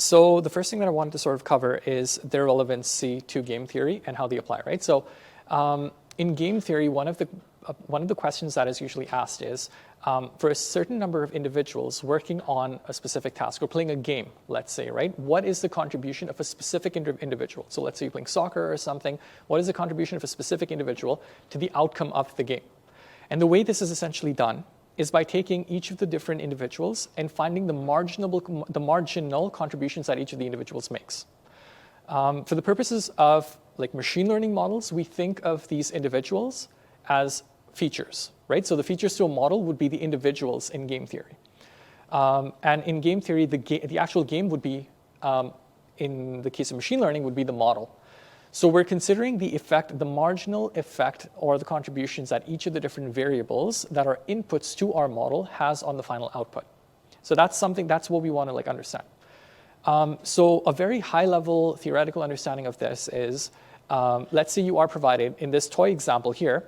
So the first thing that I wanted to sort of cover is their relevancy to game theory and how they apply, right? So in game theory, one of the questions that is usually asked is, for a certain number of individuals working on a specific task or playing a game, let's say, right? What is the contribution of a specific individual? So let's say you're playing soccer or something. What is the contribution of a specific individual to the outcome of the game? And the way this is essentially done is by taking each of the different individuals and finding the marginal contributions that each of the individuals makes. For the purposes of like machine learning models, we think of these individuals as features, right? So the features to a model would be the individuals in game theory. And in game theory, the actual game would be, in the case of machine learning, would be the model. So we're considering the effect, the marginal effect or the contributions that each of the different variables that are inputs to our model has on the final output. So that's what we want to like understand. So a very high level theoretical understanding of this is, let's say you are provided in this toy example here,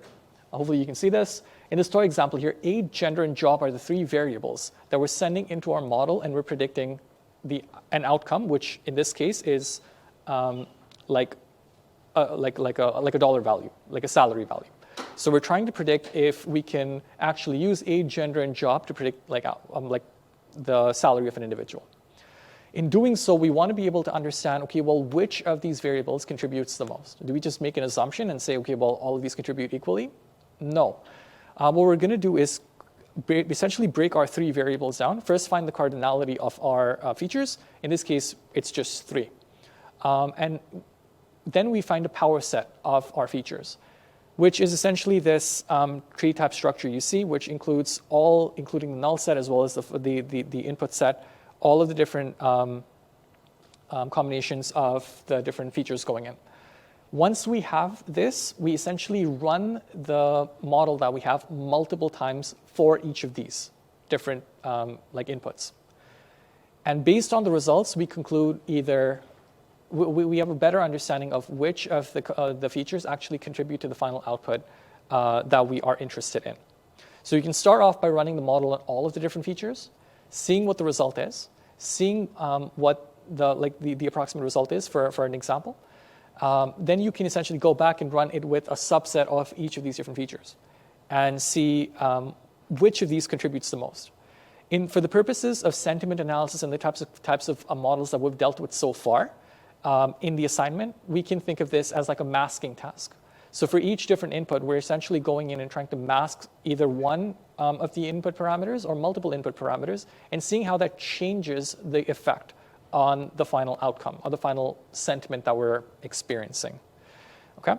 hopefully you can see this, in this toy example here, age, gender, and job are the three variables that we're sending into our model and we're predicting an outcome, which in this case is like a dollar value, like a salary value. So we're trying to predict if we can actually use age, gender, and job to predict like the salary of an individual. In doing so, we want to be able to understand, okay, well, which of these variables contributes the most? Do we just make an assumption and say, okay, well, all of these contribute equally? No. What we're going to do is essentially break our three variables down. First, find the cardinality of our features. In this case, it's just 3. And then we find a power set of our features, which is essentially this tree type structure you see, which includes including the null set as well as the input set, all of the different combinations of the different features going in. Once we have this, we essentially run the model that we have multiple times for each of these different like inputs. And based on the results, we conclude either we have a better understanding of which of the features actually contribute to the final output that we are interested in. So you can start off by running the model on all of the different features, seeing what the result is, seeing what the approximate result is for an example. Then you can essentially go back and run it with a subset of each of these different features and see which of these contributes the most. For the purposes of sentiment analysis and the types of models that we've dealt with so far, in the assignment, we can think of this as like a masking task. So for each different input, we're essentially going in and trying to mask either one of the input parameters or multiple input parameters and seeing how that changes the effect on the final outcome, or the final sentiment that we're experiencing. Okay?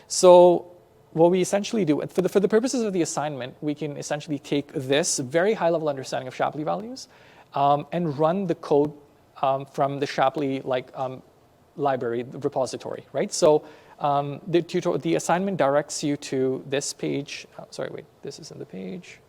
So what we essentially do, for the purposes of the assignment, we can essentially take this very high-level understanding of Shapley values and run the code from the Shapley library, the repository, right? So the assignment directs you to this page. Sorry, wait, this isn't the page.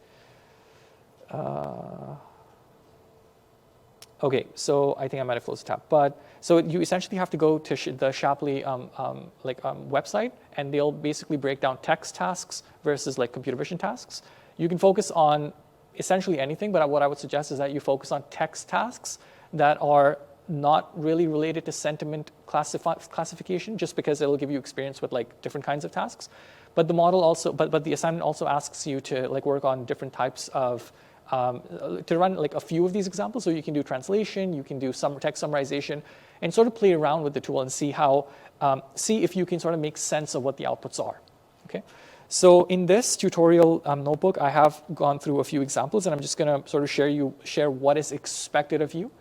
Okay, so I think I might have closed the tab. But so you essentially have to go to the Shapley website, and they'll basically break down text tasks versus like computer vision tasks. You can focus on essentially anything, but what I would suggest is that you focus on text tasks that are not really related to sentiment classification, just because it'll give you experience with like different kinds of tasks. But the model also, but the assignment also asks you to like work on different types of to run like a few of these examples. So you can do translation, you can do some text summarization, and sort of play around with the tool and see how see if you can sort of make sense of what the outputs are. Okay. So in this tutorial notebook, I have gone through a few examples, and I'm just going to sort of share what is expected of you.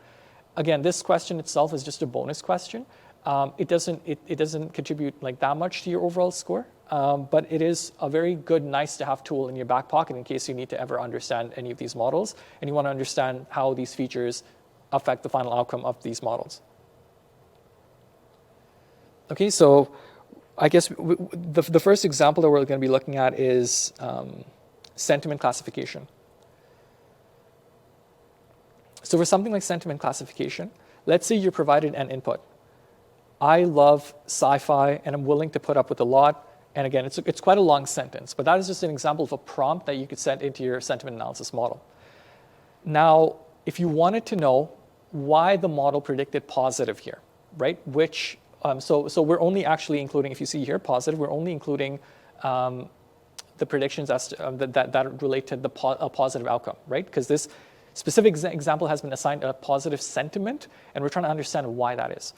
Again, this question itself is just a bonus question. It doesn't contribute like that much to your overall score, but it is a very good, nice to have tool in your back pocket in case you need to ever understand any of these models and you want to understand how these features affect the final outcome of these models. Okay, so I guess the first example that we're going to be looking at is sentiment classification. So for something like sentiment classification, let's say you're provided an input. I love sci-fi and I'm willing to put up with a lot. And again, it's quite a long sentence, but that is just an example of a prompt that you could send into your sentiment analysis model. Now, if you wanted to know why the model predicted positive here, right? Which, so we're only actually including, if you see here, positive, we're only including the predictions as to, that relate to a positive outcome, right? Because this specific example has been assigned a positive sentiment, and we're trying to understand why that is.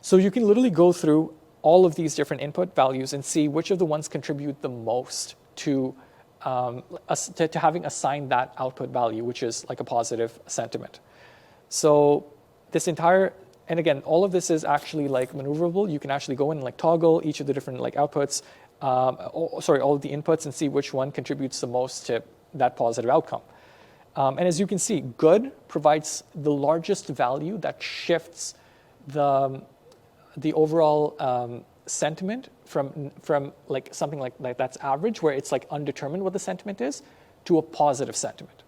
So you can literally go through all of these different input values and see which of the ones contribute the most to having assigned that output value, which is like a positive sentiment. So this entire, and again, all of this is actually like maneuverable. You can actually go in and like toggle each of the different like outputs, all of the inputs, and see which one contributes the most to that positive outcome. And as you can see, good provides the largest value that shifts the overall sentiment from like something like that's average, where it's like undetermined what the sentiment is, to a positive sentiment.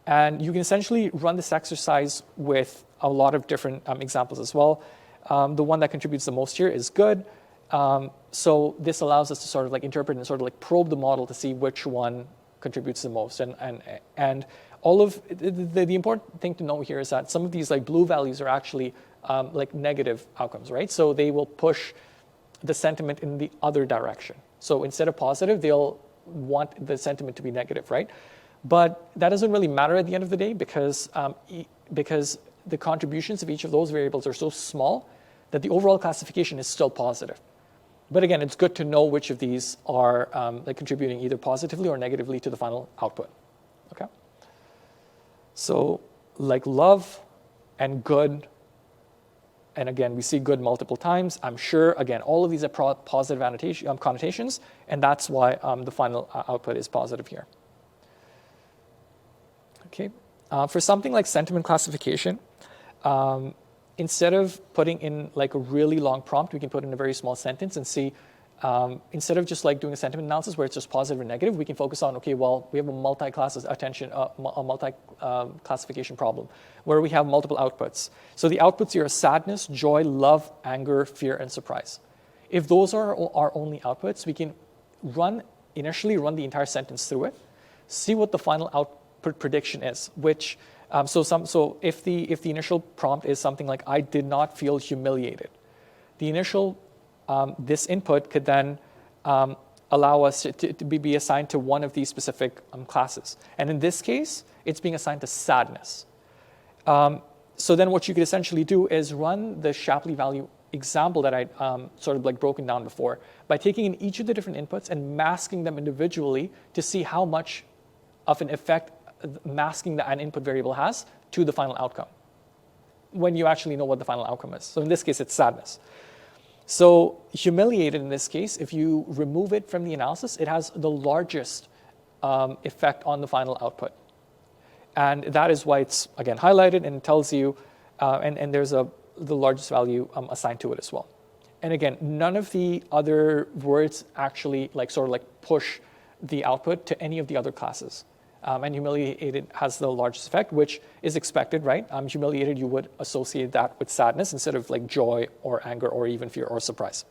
And you can essentially run this exercise with a lot of different examples as well. The one that contributes the most here is good. So this allows us to sort of like interpret and sort of like probe the model to see which one contributes the most. And all of the important thing to know here is that some of these like blue values are actually like negative outcomes, right? So they will push the sentiment in the other direction. So instead of positive, they'll want the sentiment to be negative, right? But that doesn't really matter at the end of the day, because the contributions of each of those variables are so small that the overall classification is still positive. But again, it's good to know which of these are like contributing either positively or negatively to the final output. Okay. So like love and good, and again, we see good multiple times. I'm sure, again, all of these are positive connotations, and that's why the final output is positive here. Okay. For something like sentiment classification, instead of putting in like a really long prompt, we can put in a very small sentence and see, instead of just like doing a sentiment analysis where it's just positive or negative, we can focus on, okay, well, we have a multi-classification problem where we have multiple outputs. So the outputs here are sadness, joy, love, anger, fear, and surprise. If those are our only outputs, we can initially run the entire sentence through it, see what the final output prediction is, which so if the initial prompt is something like, I did not feel humiliated, the initial this input could then allow us to be assigned to one of these specific classes. And in this case, it's being assigned to sadness. So then what you could essentially do is run the Shapley value example that I sort of like broken down before by taking in each of the different inputs and masking them individually to see how much of an effect masking an input variable has to the final outcome when you actually know what the final outcome is. So in this case, it's sadness. So humiliated in this case, if you remove it from the analysis, it has the largest effect on the final output. And that is why it's, again, highlighted and tells you, and there's the largest value assigned to it as well. And again, none of the other words actually like sort of like push the output to any of the other classes. And humiliated has the largest effect, which is expected, right? Humiliated, you would associate that with sadness instead of like joy or anger or even fear or surprise.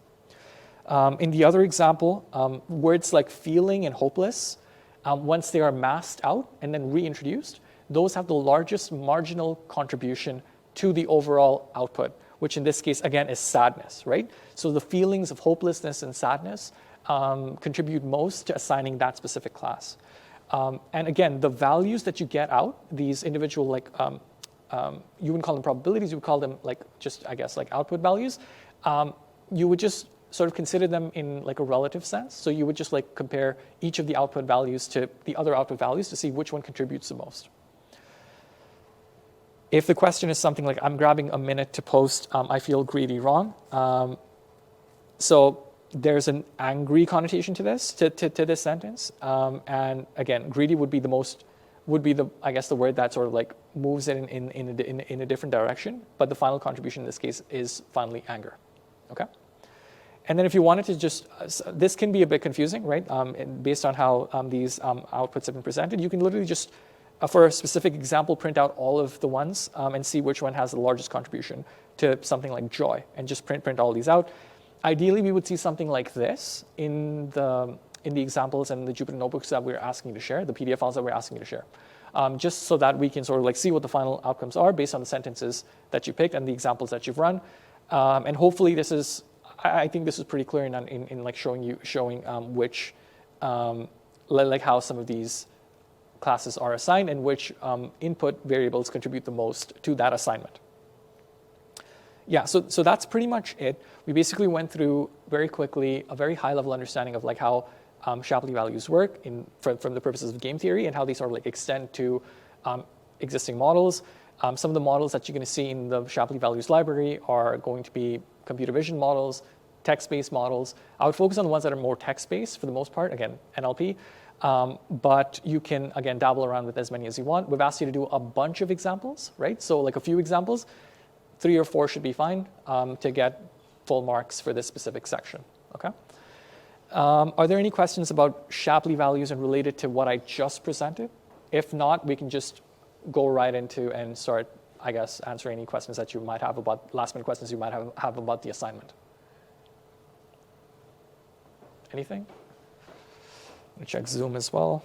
In the other example, words like feeling and hopeless, once they are masked out and then reintroduced, those have the largest marginal contribution to the overall output, which in this case, again, is sadness, right? So the feelings of hopelessness and sadness contribute most to assigning that specific class. And again, the values that you get out, these individual like, you wouldn't call them probabilities, you would call them like just, I guess, like output values. You would just sort of consider them in like a relative sense. So you would just like compare each of the output values to the other output values to see which one contributes the most. If the question is something like, I'm grabbing a minute to post, I feel greedy, wrong. So there's an angry connotation to this, to this sentence. And again, greedy would be I guess the word that sort of like moves it in a different direction. But the final contribution in this case is finally anger. Okay. And then if you wanted to just, this can be a bit confusing, right? Based on how these outputs have been presented, you can literally just, for a specific example, print out all of the ones and see which one has the largest contribution to something like joy, and just print all these out. Ideally, we would see something like this in the examples and the Jupyter notebooks that we're asking you to share, the PDF files that we're asking you to share. just so that we can sort of like see what the final outcomes are based on the sentences that you picked and the examples that you've run. And hopefully this is, I think this is pretty clear in like showing which, like how some of these classes are assigned and which input variables contribute the most to that assignment. Yeah, so that's pretty much it. We basically went through very quickly a very high-level understanding of like how Shapley values work from the purposes of game theory and how they sort of like extend to existing models. Some of the models that you're going to see in the Shapley values library are going to be computer vision models, text-based models. I would focus on the ones that are more text-based for the most part, again, NLP. But you can, again, dabble around with as many as you want. We've asked you to do a bunch of examples, right? So like a few examples. 3 or 4 should be fine to get full marks for this specific section, okay? Are there any questions about Shapley values and related to what I just presented? If not, we can just go right into and start, I guess, answering any questions that you might have about, last-minute questions you might have about the assignment. Anything? Let me check Zoom as well.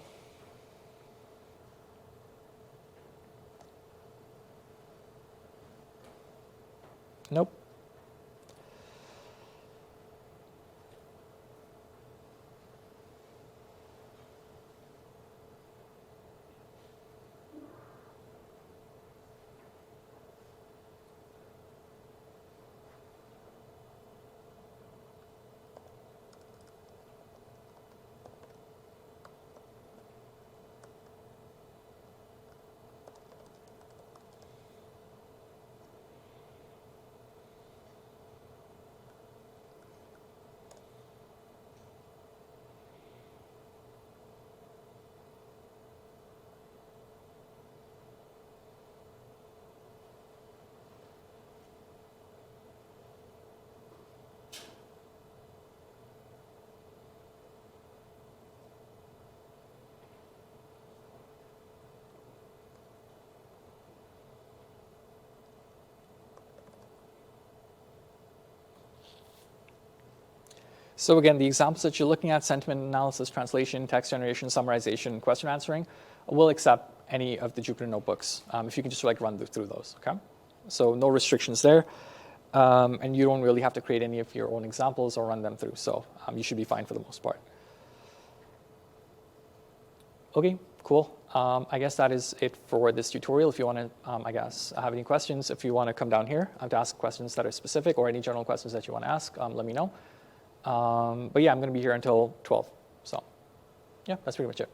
Nope. So again, the examples that you're looking at, sentiment analysis, translation, text generation, summarization, question answering, will accept any of the Jupyter notebooks if you can just like run through those, okay? So no restrictions there. And you don't really have to create any of your own examples or run them through. So you should be fine for the most part. Okay, cool. I guess that is it for this tutorial. If you want to, I guess, have any questions, if you want to come down here to ask questions that are specific or any general questions that you want to ask, let me know. But yeah, I'm going to be here until 12. So yeah, that's pretty much it.